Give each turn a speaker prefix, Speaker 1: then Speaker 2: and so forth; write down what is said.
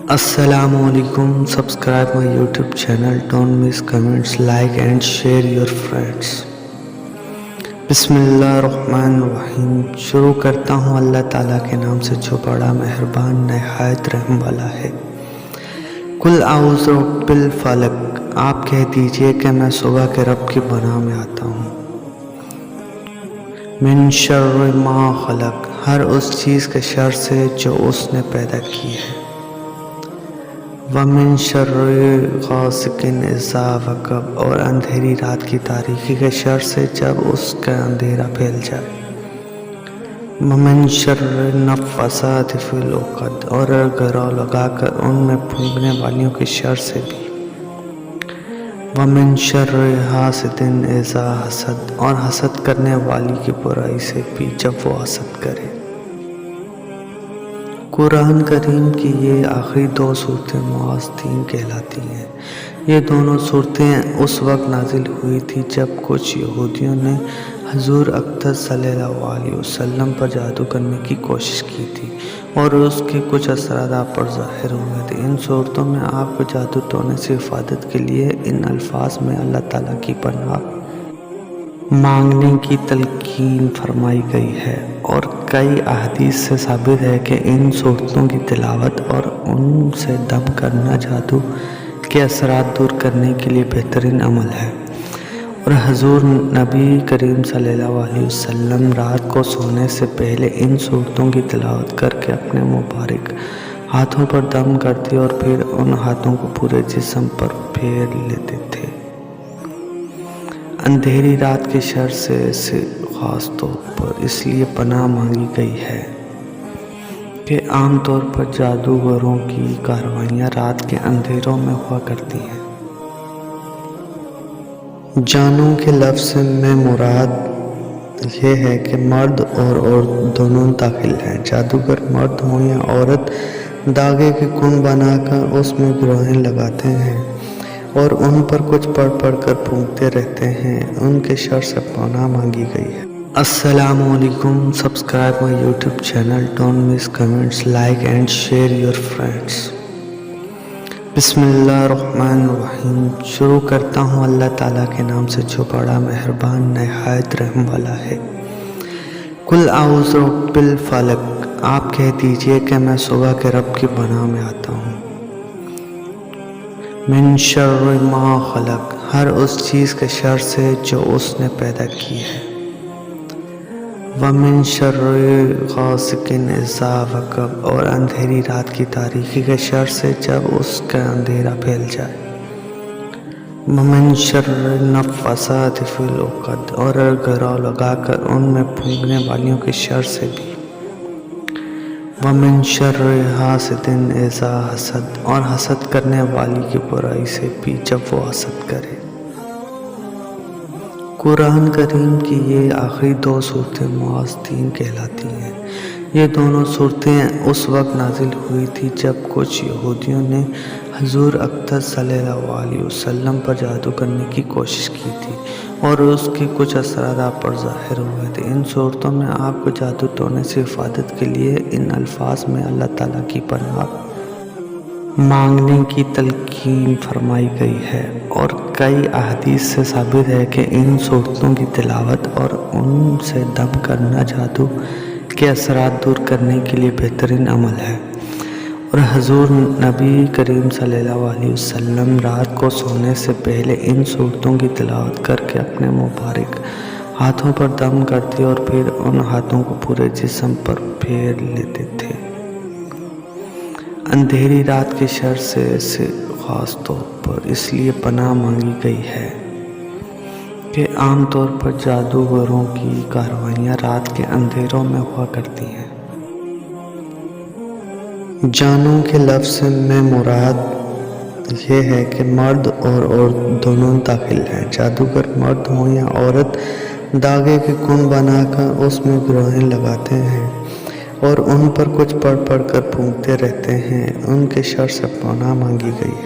Speaker 1: Assalamualaikum. Subscribe my YouTube channel. Don't miss comments, like and share your friends. बिस्मिल्लाहिर्रहमानिर्रहीम। शुरू करता हूँ अल्लाह ताला के नाम से जो बड़ा मेहरबान नहायत रहम वाला है। कुल आऊज़ु बिल फलक, आप कह दीजिए कि मैं सुबह के रब की पनाह में आता हूँ। मिन शर्रि मा खलक, हर उस चीज़ के शर से जो उसने पैदा की है। व मिन शर्रि गासिकिन इज़ा वक़ब, और अंधेरी रात की तारीकी के शर से जब उसका अंधेरा फैल जाए। व मिन शर्रि नफ़्फ़ासाति फ़िल उक़द, और घरौ लगाकर उनमें फूंकने वालियों के शर से भी। व मिन शर्रि हासिदिन इज़ा हसद, और हसद करने वाली की बुराई से भी जब वो हसद करे। कुरान करीम की ये आखिरी दो सूरतें मुआज़तीन कहलाती हैं। ये दोनों सूरतें उस वक्त नाजिल हुई थी जब कुछ यहूदियों ने हजूर अक़दस सल्लल्लाहु अलैहि वसल्लम पर जादू करने की कोशिश की थी और उसके कुछ असरात आप पर ज़ाहिर हुए थे। इन सूरतों में आपको जादू टोने से हिफाजत के लिए इन अल्फाज में अल्लाह ताला की पनाह मांगने की तलकीन फरमाई गई है और कई अहादीस से साबित है कि इन सूरतों की तिलावत और उनसे दम करना जादू के असरात दूर करने के लिए बेहतरीन अमल है। और हजूर नबी करीम सल्लल्लाहु अलैहि वसल्लम रात को सोने से पहले इन सूरतों की तिलावत करके अपने मुबारक हाथों पर दम करते और फिर उन हाथों को पूरे जिस्म पर फेर लेते थे। अंधेरी रात के शर से ख़ास तौर पर इसलिए पनाह मांगी गई है कि आम तौर पर जादूगरों की कार्रवाइयाँ रात के अंधेरों में हुआ करती हैं। जानों के लफ्ज़ में मुराद ये है कि मर्द और औरत दोनों दाखिल हैं। जादूगर मर्द हो या औरत धागे के कुंड बनाकर उसमें गिरोहें लगाते हैं और उन पर कुछ पढ़ कर फूंकते रहते हैं। उनके शर से पनाह मांगी गई है। Assalamualaikum. Subscribe my YouTube channel. Don't miss comments, like and share your friends. बिस्मिल्लाहिर्रहमानिर्रहीम। शुरू करता हूँ अल्लाह ताला के नाम से जो बड़ा मेहरबान नहायत रहम वाला है। कुल आऊज़ु बिल फलक, आप कह दीजिए कि मैं सुबह के रब की पनाह में आता हूँ। मिन शर्रि मा खलक, हर उस चीज़ के शर से जो उसने पैदा की है। व मिन शर्रि गासिकिन इज़ा वक़ब, और अंधेरी रात की तारीकी के शर से जब उसका अंधेरा फैल जाए। व मिन शर्रि नफ़्फ़ासाति फ़िल उक़द, और घरौ लगाकर उनमें फूंकने वालियों के शर से भी। व मिन शर्रि हासिदिन इज़ा हसद, और हसद करने वाली की बुराई से भी जब वो हसद करे। कुरान करीम की ये आखिरी दो सूरतें मुआज़तीन कहलाती हैं। ये दोनों सूरतें उस वक्त नाजिल हुई थी जब कुछ यहूदियों ने हजूर अक़दस सल्लल्लाहु अलैहि वसल्लम पर जादू करने की कोशिश की थी और उसके कुछ असरात आप पर ज़ाहिर हुए थे। इन सूरतों में आपको जादू टोने से हिफाजत के लिए इन अल्फाज में अल्लाह ताला की पनाह मांगने की तलकीन फरमाई गई है और कई अहादीस से साबित है कि इन सूरतों की तिलावत और उनसे दम करना जादू के असरात दूर करने के लिए बेहतरीन अमल है। और हजूर नबी करीम सल्लल्लाहु अलैहि वसल्लम रात को सोने से पहले इन सूरतों की तिलावत करके अपने मुबारक हाथों पर दम करते और फिर उन हाथों को पूरे जिस्म पर फेर लेते थे। अंधेरी रात के शर से ख़ास तौर पर इसलिए पनाह मांगी गई है कि आम तौर पर जादूगरों की कार्रवाइयाँ रात के अंधेरों में हुआ करती हैं। जानों के लफ्ज़ में मुराद ये है कि मर्द और औरत दोनों दाखिल हैं। जादूगर मर्द हो या औरत धागे के कुंड बनाकर उसमें गिरोहें लगाते हैं और उन पर कुछ पढ़ कर फूंकते रहते हैं। उनके शर से पनाह मांगी गई है।